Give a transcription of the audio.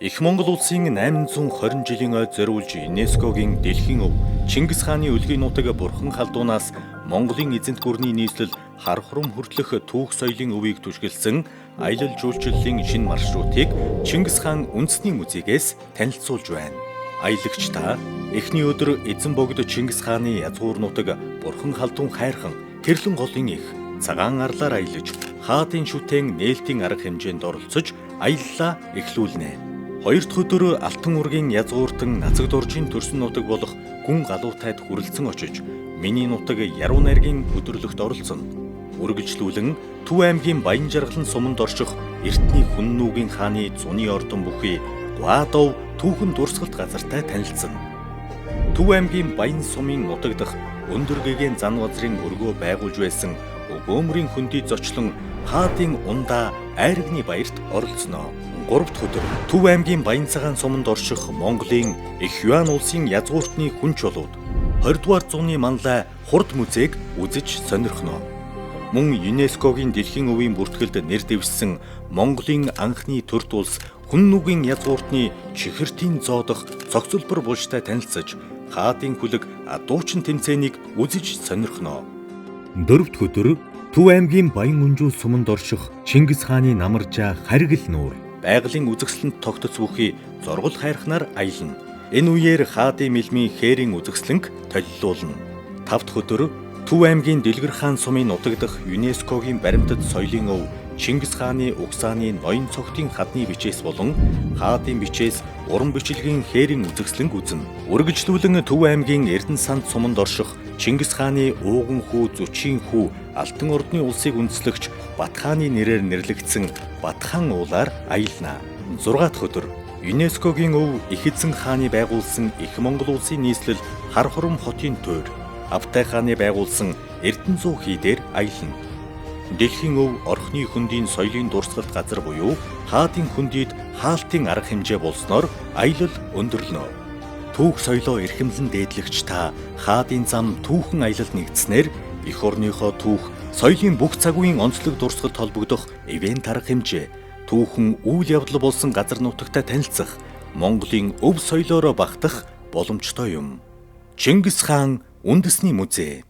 Их Монгол улсын 820 жилийн ойд зориулж ЮНЕСКОгийн дэлхийн өв Чингис хааны үлгийн нутаг Бурхан халдуунаас Монголын эзэнт гүрний нийслэл хар хурам хүртэлх түүх соёлын өвийг түшгэлсэн аялал жуулчлалын шинэ маршрутыг Чингис хаан үндэсний музейгээс танилцуулж байна. Аялагч та эхний өдөр эзэн богд Чингис хааны язгуур нутаг Бурхан халдуун хайрхан Тэрлэн голын их цагаан арлаар аялаж хаадын шүтээн нээлтийн арга хэмжээнд оролцож аяллаа эхлүүлнэ. Хоёр дахь өдөр Алтан ургийн язгууртан Нацаг дуржийн төрсөн нутаг болох Гүн галуутайд хүрэлцэн очиж миний нутаг Яруу найргийн өдөрлөгт оролцоно. Үргэлжлүүлэн Төв аймгийн Баян жаргалан суманд орших Эртний хүн нүүгийн хааны зуны ордон бүхий Гуадов түүхэн дурсгалт газартай танилцсан. Төв аймгийн Баян сумын нутаг дахь өндөр гэгээн зан газрын өргөө байгуулж байсан өгөөмрийн хөндөй зочлон хаадын ундаа айрагны баярт оролцсноо. 3 дахь өдөр Төв аймгийн Баян цагаан суманд орших Монголын Их Юан улсын язгууртны хүн чулууд 20 дугаар зууны манлай хурд музейг үзэж сонирхноо. Мөн ЮНЕСКОгийн дэлхийн өвийн бүртгэлд нэр дэвшсэн Монголын анхны төрт улс хүн нүгийн язгууртны чихэртийн зоодох цогцлбор булштай танилцаж хаадын хүлэг дуучин тэмцээнийг үзэж сонирхноо. 4 дахь өдөр Төв аймгийн Баян өнжүү суманд орших Чингис хааны намаржаа харгил нуур байгалийн үзэсгэлэнт тогтц бүхий зургал хайрхнаар аялна. Энэ үеэр хаадын мэлмийн хээрийн үзэсгэлэнг толилуулна. 5 дахь өдөр Төв аймгийн Дэлгэр хаан сумын нутаг дахь ЮНЕСКОгийн баримтат соёлын өв Чингис хааны угсааны ноён цогтын хадны бичээс болон хаадын бичээс уран бичлэгийн хээрийн үзэсгэлэнг үзнэ. Үргэлжлүүлэн Төв аймгийн Эрдэнэ санд суманд орших Чингис хааны ууган хүү Зүчийн хүү Алтан ордны улсыг үндэслэгч Бат хааны нэрээр нэрлэгдсэн Бат хаан уулаар аялна. 6 дахь өдөр ЮНЕСКОгийн өв Их эзэн хааны байгуулсан Их Монгол улсын нийслэл хар хурам хотын тойр Автай хааны байгуулсан Эрдэнэ зуу хий дээр аялна. Дэлхийн өв орхны хөндийн соёлын дурсгалт газар буюу хаадын хөндийд хаалтын арга хэмжээ болсноор аялал өндөрлөнө. Түүх соёлоо эрхэмлэн дээдлэгч та хаадын зам түүхэн аялал нэгдснээр эх орныхоо түүх соёлын бүх цаг үеийн онцлог дурсгалт холбогдох ивент арга хэмжээ түүхэн үйл явдал болсон газар нутагтай танилцах Монголын өв соёлоороо багтах боломжтой юм. Чингис хаан үндэсний музей.